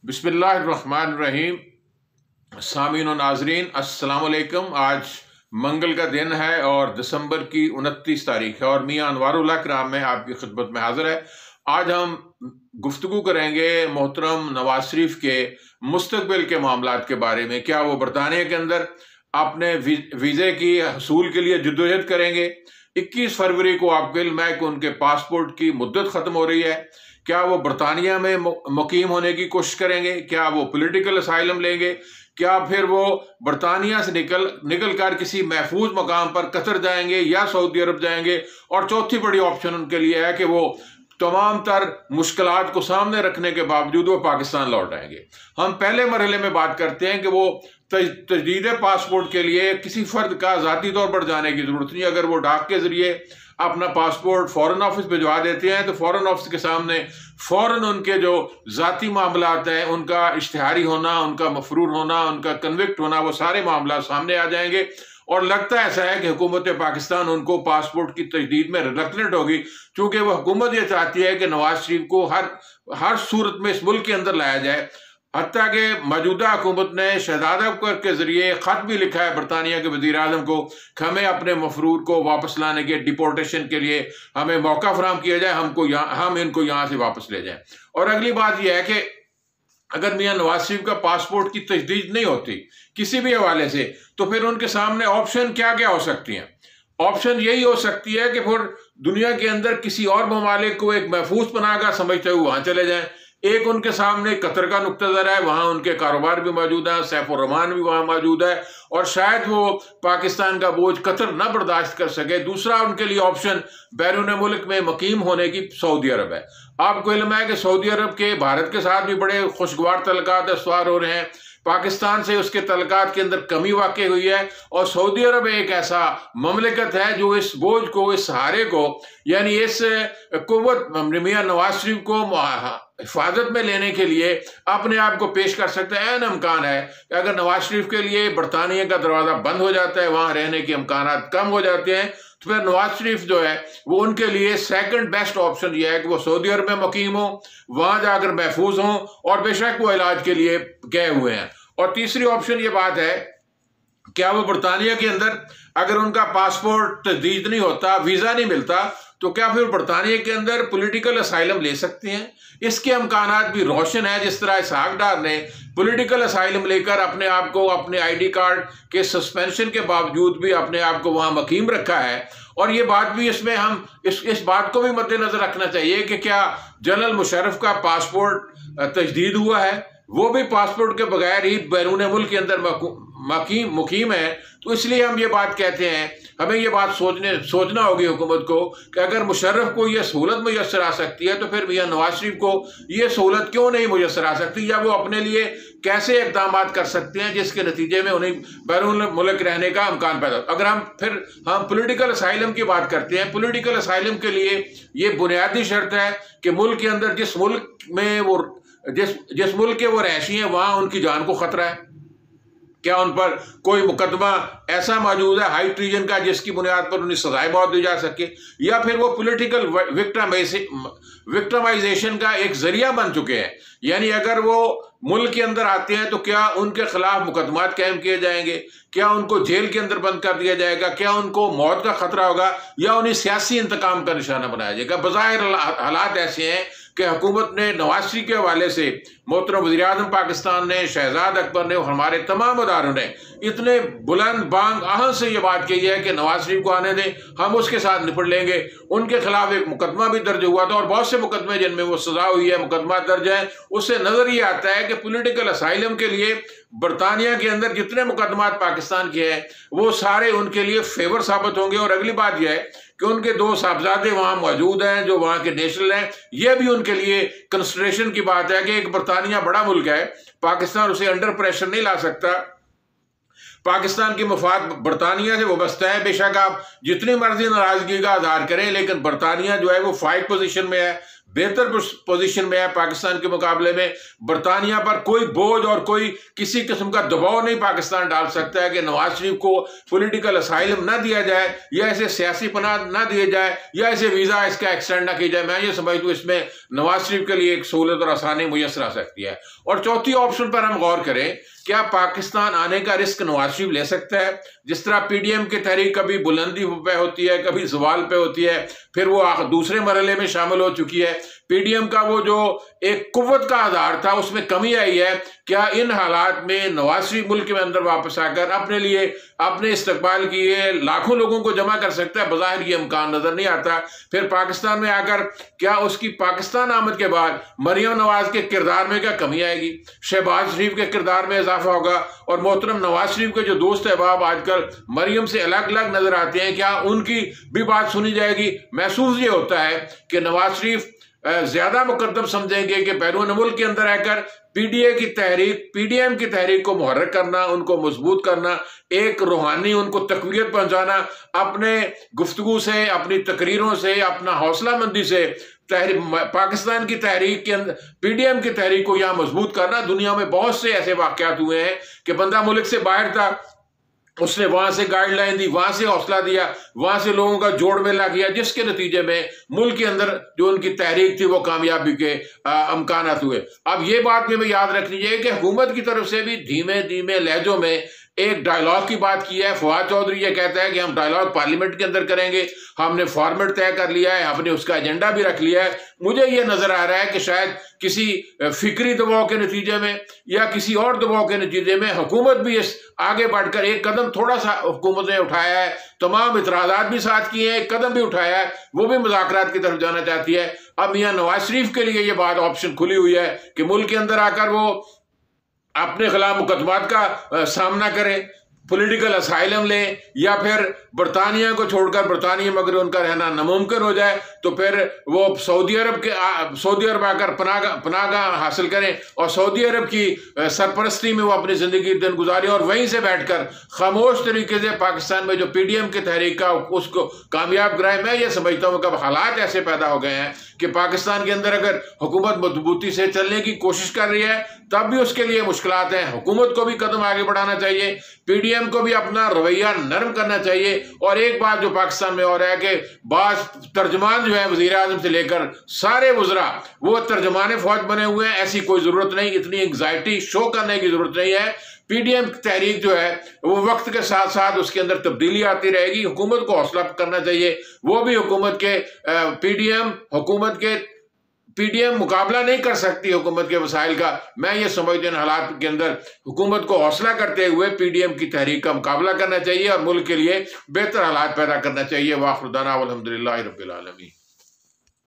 बिस्मिल्लाहिर्रहमानिर्रहीम। सामीन और नाजरीन अस्सलाम वालेकुम। आज मंगल का दिन है और दिसंबर की 29 तारीख है और मियाँ अनवारुल्लाह कराम में आपकी खिदमत में हाजिर है। आज हम गुफ्तगू करेंगे मोहतरम नवाज शरीफ के मुस्तकबिल के मामलात के बारे में। क्या वो बरतानिया के अंदर अपने वीज़े की हसूल के लिए जद्दोजहद करेंगे? 21 फरवरी को आपको इल्म है कि उनके पासपोर्ट की मुद्दत ख़त्म हो रही है। क्या वो बरतानिया में मुकीम होने की कोशिश करेंगे? क्या वो पॉलिटिकल असाइलम लेंगे? क्या फिर वो बरतानिया से निकल कर किसी महफूज मकाम पर कतर जाएंगे या सऊदी अरब जाएंगे? और चौथी बड़ी ऑप्शन उनके लिए है कि वो तमाम तर मुश्किलात को सामने रखने के बावजूद वो पाकिस्तान लौट आएंगे। हम पहले मरहले में बात करते हैं कि वो तजदीद पासपोर्ट के लिए किसी फर्द का ज़ाती तौर पर जाने की ज़रूरत नहीं। अगर वो डाक के ज़रिए अपना पासपोर्ट फॉरेन ऑफिस भिजवा देते हैं तो फॉरेन ऑफिस के सामने फौरन उनके जो ज़ाती मामलात हैं, उनका इश्तिहारी होना, उनका मफरूर होना, उनका कन्विक्ट होना, वो सारे मामला सामने आ जाएंगे। और लगता ऐसा है कि हुकूमत पाकिस्तान उनको पासपोर्ट की तजदीद में रिलक्टेंट होगी, क्योंकि वह हुकूमत ये चाहती है कि नवाज शरीफ को हर सूरत में इस मुल्क के अंदर लाया जाए। हत्ता कि मौजूदा हुकूमत ने शहजादा अकबर के जरिए खत भी लिखा है बरतानिया के वज़ीर आज़म को कि हमें अपने मफरूर को वापस लाने के डिपोर्टेशन के लिए हमें मौका फराहम किया जाए, हम इनको यहाँ से वापस ले जाएं। और अगली बात यह है कि अगर मियाँ नवाज शरीफ का पासपोर्ट की तजदीद नहीं होती किसी भी हवाले से, तो फिर उनके सामने ऑप्शन क्या क्या हो सकती हैं? ऑप्शन यही हो सकती है कि फिर दुनिया के अंदर किसी और ममालिक को एक महफूज पनाह का समझते हुए वहां चले जाएं। एक उनके सामने कतर का नुक्ता नज़र है, वहां उनके कारोबार भी मौजूद है, सैफुर रहमान भी वहां मौजूद है और शायद वो पाकिस्तान का बोझ कतर न बर्दाश्त कर सके। दूसरा उनके लिए ऑप्शन बैरून मुल्क में मुकीम होने की सऊदी अरब है। आपको इल्म है कि सऊदी अरब के भारत के साथ भी बड़े खुशगवार तल्लुकात इस्तवार हो रहे हैं। पाकिस्तान से उसके तल्लुकात के अंदर कमी वाक़ई हुई है और सऊदी अरब एक ऐसा ममलिकत है जो इस बोझ को, इस सहारे को, यानी इस कुव्वत मियाँ नवाज शरीफ को हिफाजत में लेने के लिए अपने आप को पेश कर सकते हैं। ऐन इम्कान है कि अगर नवाज शरीफ के लिए बरतानिया का दरवाज़ा बंद हो जाता है, वहाँ रहने के इम्कान कम हो जाते हैं, तो फिर नवाज शरीफ जो है वो उनके लिए सेकंड बेस्ट ऑप्शन यह है कि वो सऊदी अरब में मुकीम हो, वहाँ जाकर महफूज हों और बेशक वो इलाज के लिए गए हुए हैं। और तीसरी ऑप्शन ये बात है, क्या वो बरतानिया के अंदर अगर उनका पासपोर्ट तजदीद नहीं होता, वीज़ा नहीं मिलता, तो क्या फिर बरतानिया के अंदर पॉलिटिकल असाइलम ले सकते हैं? इसके इम्कानात भी रोशन है। जिस तरह इसहाक डार ने पॉलिटिकल असाइलम लेकर अपने आप को अपने आईडी कार्ड के सस्पेंशन के बावजूद भी अपने आप को वहाँ मुकीम रखा है। और ये बात भी इसमें हम इस बात को भी मद्देनजर रखना चाहिए कि क्या जनरल मुशर्रफ का पासपोर्ट तजदीद हुआ है? वो भी पासपोर्ट के बगैर ही बैरून मुल्क के अंदर मुकीम है। तो इसलिए हम ये बात कहते हैं, हमें ये बात सोचना होगी हुकूमत को कि अगर मुशर्रफ को यह सहूलत मुयसर आ सकती है तो फिर मियाँ नवाज शरीफ को ये सहूलत क्यों नहीं मुयसर आ सकती, या वो अपने लिए कैसे इक़दाम कर सकते हैं जिसके नतीजे में उन्हें बैरून मुल्क रहने का इम्कान पैदा। अगर हम पॉलिटिकल असाइलम की बात करते हैं, पॉलिटिकल असाइलम के लिए ये बुनियादी शर्त है कि मुल्क के अंदर जिस मुल्क के वो रहशी हैं वहाँ उनकी जान को खतरा है। क्या उन पर कोई मुकदमा ऐसा मौजूद है हाई ट्रीजन का जिसकी बुनियाद पर उन्हें सजाए मौत दी जा सके, या फिर वो पॉलिटिकल विक्टिमाइजेशन का एक जरिया बन चुके हैं? यानी अगर वो मुल्क के अंदर आते हैं तो क्या उनके खिलाफ मुकदमात कायम किए जाएंगे? क्या उनको जेल के अंदर बंद कर दिया जाएगा? क्या उनको मौत का खतरा होगा या उन्हें सियासी इंतकाम का निशाना बनाया जाएगा? बज़ाहिर हालात ऐसे हैं कि हुकूमत ने नवाज शरीफ के हवाले से, मोहतरम वज़ीर आज़म पाकिस्तान ने, शहजादा अकबर ने, हमारे तमाम अदारों ने इतने बुलंद बांग आहन से ये बात कही है कि नवाज शरीफ को आने दें, हम उसके साथ निपट लेंगे। उनके खिलाफ एक मुकदमा भी दर्ज हुआ था और बहुत से मुकदमे जिनमें वो सजा हुई है, मुकदमा दर्ज है। उससे नजर ये आता है कि पॉलिटिकल असाइलम के लिए बरतानिया के अंदर जितने मुकदमात पाकिस्तान के हैं वो सारे उनके लिए फेवर साबित होंगे। और अगली बात यह है कि उनके 2 साहबजादे वहाँ मौजूद हैं जो वहाँ के नेशनल हैं। यह भी उनके लिए कंसिडरेशन की बात है कि एक बरतानिया बड़ा मुल्क है, पाकिस्तान उसे अंडर प्रेशर नहीं ला सकता। पाकिस्तान की मफाद बरतानिया से वाबस्ता है। बेशक आप जितनी मर्जी नाराजगी का इजहार करें, लेकिन बरतानिया जो है वो 5 पोजीशन में है। बेहतर पोजीशन में है पाकिस्तान के मुकाबले में। बरतानिया पर कोई बोझ और कोई किसी किस्म का दबाव नहीं पाकिस्तान डाल सकता है कि नवाज शरीफ को पॉलिटिकल असाइलम ना दिया जाए, या ऐसे सियासी पनाह ना दिए जाए, या ऐसे वीजा इसका एक्सटेंड ना की जाए। मैं ये समझता हूँ इसमें नवाज शरीफ के लिए एक सहूलत और आसानी मुयसर आ सकती है। और चौथी ऑप्शन पर हम गौर करें, क्या पाकिस्तान आने का रिस्क नवाज शरीफ ले सकता है? जिस तरह पीडीएम की तहरीक कभी बुलंदी पे होती है, कभी जवाल पे होती है, फिर वो दूसरे मरहले में शामिल हो चुकी है। पीडीएम का वो जो एक कुव्वत का आधार था उसमें कमी आई है। क्या इन हालात में नवाज शरीफ मुल्क के अंदर वापस आकर अपने लिए अपने इस्तकबाल किए लाखों लोगों को जमा कर सकता है? बज़ाहिर ये इम्कान नजर नहीं आता। फिर पाकिस्तान में आकर क्या उसकी पाकिस्तान आमद के बाद मरियम नवाज के किरदार में क्या कमी आएगी? शहबाज शरीफ के किरदार में इजाफा होगा? और मोहतरम नवाज शरीफ के जो दोस्त अहबाब आजकल मरियम से अलग अलग नजर आते हैं, क्या उनकी भी बात सुनी जाएगी? महसूस ये होता है कि नवाज शरीफ ज्यादा मुकद्दम समझेंगे कि बैरून मुल्क के अंदर आकर पीडीएम की तहरीक को मुहर्रक करना, उनको मजबूत करना, एक रूहानी उनको तकवीयत पहुंचाना, अपने गुफ्तगू से, अपनी तकरीरों से, अपना हौसला मंदी से पाकिस्तान की तहरीक के अंदर पीडीएम की तहरीक को यहाँ मजबूत करना। दुनिया में बहुत से ऐसे वाकयात हुए हैं कि बंदा मुल्क से बाहर था, उसने वहां से गाइडलाइन दी, वहां से हौसला दिया, वहां से लोगों का जोड़ मेला किया, जिसके नतीजे में मुल्क के अंदर जो उनकी तहरीक थी वो कामयाबी के अमकानात हुए। अब ये बात भी हमें याद रखनी चाहिए कि हुकूमत की तरफ से भी धीमे धीमे लहजों में एक डायलॉग की बात की है। फवाद चौधरी ये कहता है कि हम डायलॉग पार्लियामेंट के अंदर करेंगे, हमने फॉर्मेट तय कर लिया है, हमने उसका एजेंडा भी रख लिया है। मुझे ये नजर आ रहा है कि शायद किसी फिक्री दबाव के नतीजे में या किसी और दबाव के नतीजे में हुकूमत भी इस आगे बढ़कर एक कदम थोड़ा सा हुकूमत ने उठाया है, तमाम इतराजात भी साथ किए हैं, एक कदम भी उठाया है, वो भी मुज़ाकरात की तरफ जाना चाहती है। अब मियां नवाज शरीफ के लिए ये बात ऑप्शन खुली हुई है कि मुल्क के अंदर आकर वो अपने खिलाफ मुकदमात का सामना करें, पॉलिटिकल असाइलम लें, या फिर बरतानिया को छोड़कर बरतानिया में अगर उनका रहना नामुमकिन हो जाए तो फिर वो सऊदी अरब आकर पनाहगाह हासिल करें और सऊदी अरब की सरपरस्ती में वो अपनी ज़िंदगी दिन गुजारें और वहीं से बैठकर खामोश तरीके से पाकिस्तान में जो पीडीएम की तहरीक का उसको कामयाब कराए। मैं ये समझता हूँ कि अब हालात ऐसे पैदा हो गए हैं कि पाकिस्तान के अंदर अगर हुकूमत मजबूती से चलने की कोशिश कर रही है तब भी उसके लिए मुश्किलात हैं। हुकूमत को भी कदम आगे बढ़ाना चाहिए, पीडीएम को भी अपना रवैया नरम करना चाहिए। और एक बात जो पाकिस्तान में हो रहा है कि बाज तर्जमान जो है वजीर आजम से लेकर सारे वज़रा वो तर्जमान फौज बने हुए हैं। ऐसी कोई ज़रूरत नहीं, इतनी एंग्जाइटी शो करने की ज़रूरत नहीं है। पीडीएम तहरीक जो है वो वक्त के साथ साथ उसके अंदर तब्दीली आती रहेगी। हुकूमत को हौसला करना चाहिए, वो भी हुकूमत के पीडीएम मुकाबला नहीं कर सकती हुकूमत के वसाइल का। मैं ये समझता हूं हालात के अंदर हुकूमत को हौसला करते हुए पीडीएम की तहरीक का मुकाबला करना चाहिए और मुल्क के लिए बेहतर हालात पैदा करना चाहिए। वाखिर दाना अल्हम्दुलिल्लाहि रब्बिल आलमीन।